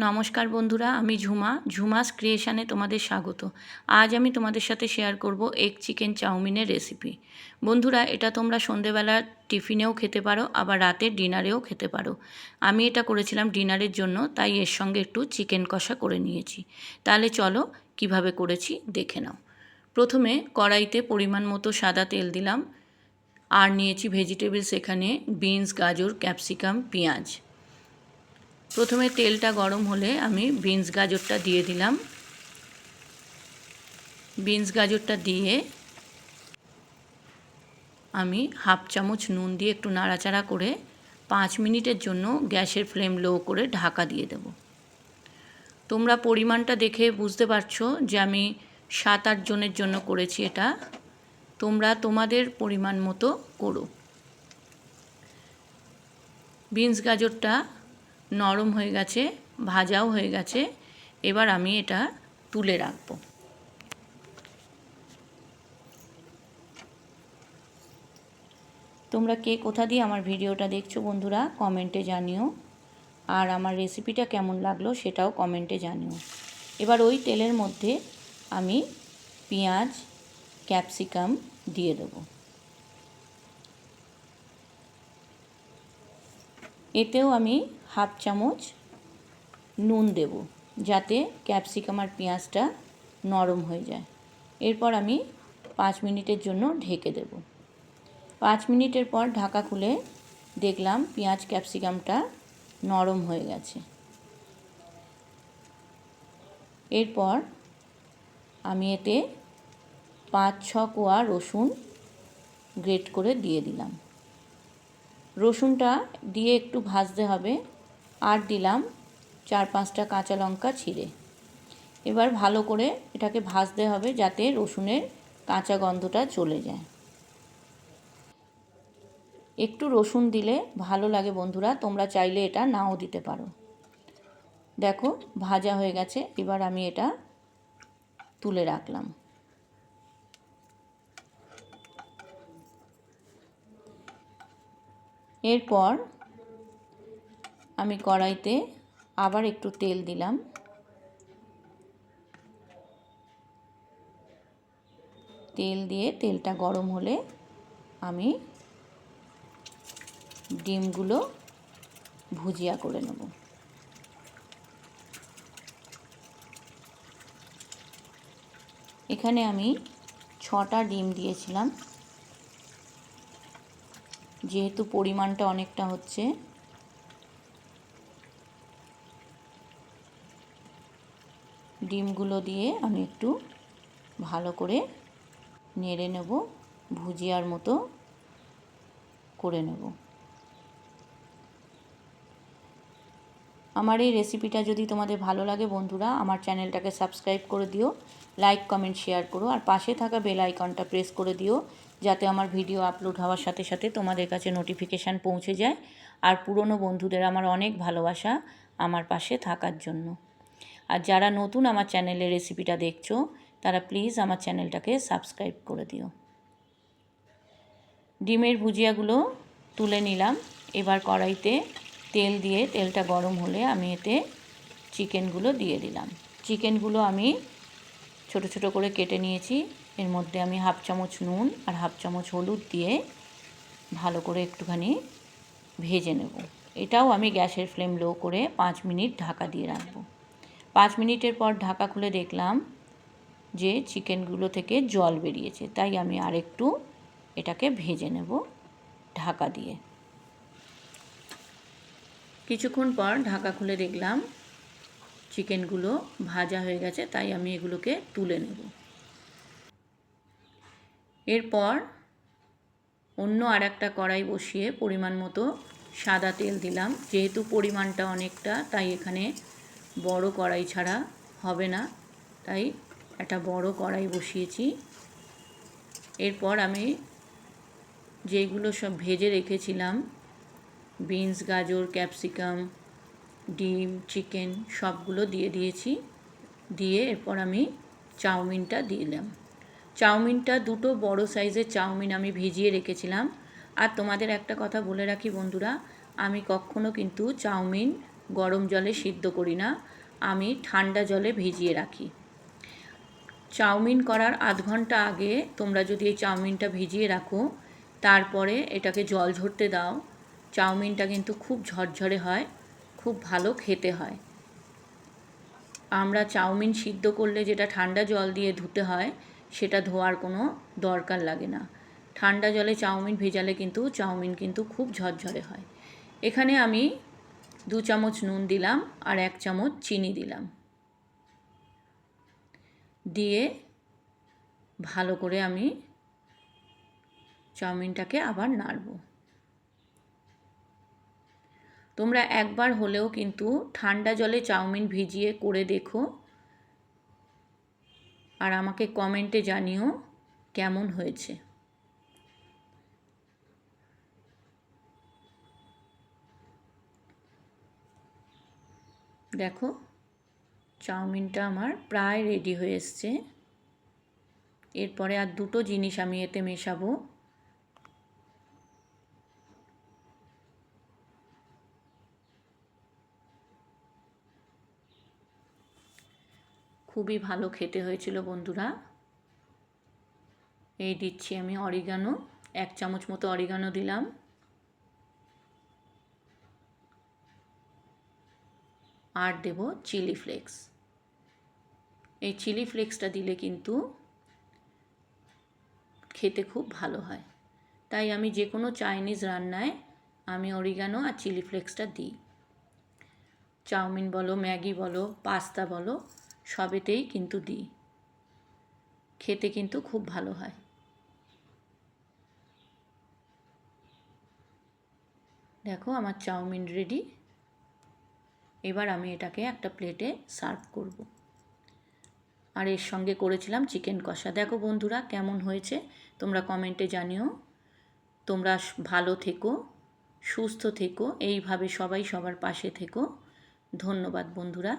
নমস্কার বন্ধুরা, আমি ঝুমাস ক্রিয়েশানে তোমাদের স্বাগত। আজ আমি তোমাদের সাথে শেয়ার করব এগ চিকেন চাউমিনের রেসিপি। বন্ধুরা, এটা তোমরা সন্ধেবেলা টিফিনেও খেতে পারো, আবার রাতের ডিনারেও খেতে পারো। আমি এটা করেছিলাম ডিনারের জন্য, তাই এর সঙ্গে একটু চিকেন কষা করে নিয়েছি। তাহলে চলো কিভাবে করেছি দেখে নাও। প্রথমে কড়াইতে পরিমাণ মতো সাদা তেল দিলাম, আর নিয়েছি ভেজিটেবলস, এখানে বিনস, গাজর, ক্যাপসিকাম, পেঁয়াজ। প্রথমে তেলটা গরম হলে আমি বিনস গাজরটা দিয়ে দিলাম। বিনস গাজরটা দিয়ে আমি হাফ চামচ নুন দিয়ে একটু নাড়াচাড়া করে 5 মিনিটের জন্য গ্যাসের ফ্লেম লো করে ঢাকা দিয়ে দেব। তোমরা পরিমাণটা দেখে বুঝতে পারছো যে আমি 7-8 জনের জন্য করেছি এটা। তোমরা তোমাদের পরিমাণ মতো করো। বিনস গাজরটা নরম হয়ে গেছে, ভাজাও হয়ে গেছে। এবার আমি এটা তুলে রাখবো। তোমরা কে কোথা দিয়ে আমার ভিডিওটা দেখছো বন্ধুরা, কমেন্টে জানিও। আর আমার রেসিপিটা কেমন লাগলো সেটাও কমেন্টে জানিও। এবার ওই তেলের মধ্যে আমি পেঁয়াজ, ক্যাপসিকাম দিয়ে দেব। এতেও আমি হাফ চামচ নুন দেব, যাতে ক্যাপসিকাম আর পেঁয়াজটা নরম হয়ে যায়। এরপর আমি 5 মিনিটের জন্য ঢেকে দেব। 5 মিনিটের পর ঢাকা খুলে দেখলাম পেঁয়াজ ক্যাপসিকামটা নরম হয়ে গেছে। এরপর আমি এতে 5-6 কোয়া রসুন গ্রেট করে দিয়ে দিলাম। রসুনটা দিয়ে একটু ভাজতে হবে। আর দিলাম 4-5টা কাঁচা লঙ্কা ছিঁড়ে। এবার ভালো করে এটাকে ভাজতে হবে, যাতে রসুনের কাঁচা গন্ধটা চলে যায়। একটু রসুন দিলে ভালো লাগে বন্ধুরা, তোমরা চাইলে এটা নাও দিতে পারো। দেখো ভাজা হয়ে গেছে, এবার আমি এটা তুলে রাখলাম। এরপর আমি কড়াইতে আবার একটু তেল দিলাম। তেল দিয়ে তেলটা গরম হলে আমি ডিমগুলো ভুজিয়া করে নেব। এখানে আমি 6টা ডিম দিয়েছিলাম, যেহেতু পরিমাণটা অনেকটা হচ্ছে। ডিমগুলো দিয়ে আমি একটু ভালো করে নেড়ে নেব, ভুজিয়ার মতো করে নেব। আমার এই রেসিপিটা যদি তোমাদের ভালো লাগে বন্ধুরা, আমার চ্যানেলটাকে সাবস্ক্রাইব করে দিও, লাইক, কমেন্ট, শেয়ার করো, আর পাশে থাকা বেল আইকনটা প্রেস করে দিও, যাতে আমার ভিডিও আপলোড হওয়ার সাথে সাথে তোমাদের কাছে নোটিফিকেশান পৌঁছে যায়। আর পুরনো বন্ধুদের আমার অনেক ভালোবাসা আমার পাশে থাকার জন্য। আর যারা নতুন আমার চ্যানেলে রেসিপিটা দেখছো, তারা প্লিজ আমার চ্যানেলটাকে সাবস্ক্রাইব করে দিও। ডিমের ভুজিয়াগুলো তুলে নিলাম। এবার কড়াইতে তেল দিয়ে তেলটা গরম হলে আমি এতে চিকেনগুলো দিয়ে দিলাম। চিকেনগুলো আমি ছোট ছোট করে কেটে নিয়েছি। এর মধ্যে আমি হাফ চামচ নুন আর হাফ চামচ হলুদ দিয়ে ভালো করে একটুখানি ভেজে নেব। এটাও আমি গ্যাসের ফ্লেম লো করে 5 মিনিট ঢাকা দিয়ে রাখব। 5 মিনিটের পর ঢাকা খুলে দেখলাম যে চিকেনগুলো থেকে জল বেরিয়েছে, তাই আমি আরেকটু এটাকে ভেজে নেব ঢাকা দিয়ে। কিছুক্ষণ পর ঢাকা খুলে দেখলাম চিকেনগুলো ভাজা হয়ে গেছে, তাই আমি এগুলোকে তুলে নেব। এরপর অন্য আরেকটা কড়াই বসিয়ে পরিমাণ মতো সাদা তেল দিলাম। যেহেতু পরিমাণটা অনেকটা, তাই এখানে বড় কড়াই ছাড়া হবে না, তাই একটা বড় কড়াই বসিয়েছি। এরপর আমি যেগুলো সব ভেজে রেখেছিলাম, বিনস, গাজর, ক্যাপসিকাম, ডিম, চিকেন সবগুলো দিয়ে দিয়েছি। দিয়ে এরপর আমি চাউমিনটা দিলাম। চাউমিনটা 2টো বড় সাইজের চাউমিন আমি ভিজিয়ে রেখেছিলাম। আর তোমাদের একটা কথা বলে রাখি বন্ধুরা, আমি কখনো কিন্তু চাউমিন গরম জলে সিদ্ধ করি না, আমি ঠান্ডা জলে ভিজিয়ে রাখি। চাউমিন করার আধ ঘন্টা আগে তোমরা যদি এই চাউমিনটা ভিজিয়ে রাখো, তারপরে এটাকে জল ঝরতে দাও, চাউমিনটা কিন্তু খুব ঝরঝরে হয়, খুব ভালো খেতে হয়। আমরা চাউমিন সিদ্ধ করলে যেটা ঠান্ডা জল দিয়ে ধুতে হয়, সেটা ধোয়ার কোনো দরকার লাগে না। ঠান্ডা জলে চাউমিন ভেজালে কিন্তু চাউমিন কিন্তু খুব ঝরঝরে হয়। এখানে আমি 2 চামচ নুন দিলাম আর 1 চামচ চিনি দিলাম, দিয়ে ভালো করে আমি চাউমিনটাকে আবার নাড়ব। তোমরা একবার হলেও কিন্তু ঠান্ডা জলে চাউমিন ভিজিয়ে করে দেখো, আর আমাকে কমেন্টে জানিও কেমন হয়েছে। দেখো চাউমিনটা আমার প্রায় রেডি হয়ে এসছে। এরপরে আর 2টো জিনিস আমি এতে মেশাবো। খুবই ভালো খেতে হয়েছিল বন্ধুরা। এই দিচ্ছি আমি অরিগানো, 1 চামচ মতো অরিগানো দিলাম, আর দেব চিলি ফ্লেক্স। এই চিলি ফ্লেক্সটা দিলে কিন্তু খেতে খুব ভালো হয়, তাই আমি যে কোনো চাইনিজ রান্নায় আমি অরিগানো আর চিলি ফ্লেক্সটা দিই। চাউমিন বলো, ম্যাগি বলো, পাস্তা বলো, সবেতেই কিন্তু দিই। খেতে কিন্তু খুব ভালো হয়। দেখো আমার চাউমিন রেডি। এবার আমি এটাকে একটা প্লেটে সার্ভ করব। আর এর সঙ্গে করেছিলাম চিকেন কষা। দেখো বন্ধুরা কেমন হয়েছে তোমরা কমেন্টে জানিও। তোমরা ভালো থেকো, সুস্থ থেকো, এইভাবে সবাই সবার পাশে থেকো। ধন্যবাদ বন্ধুরা।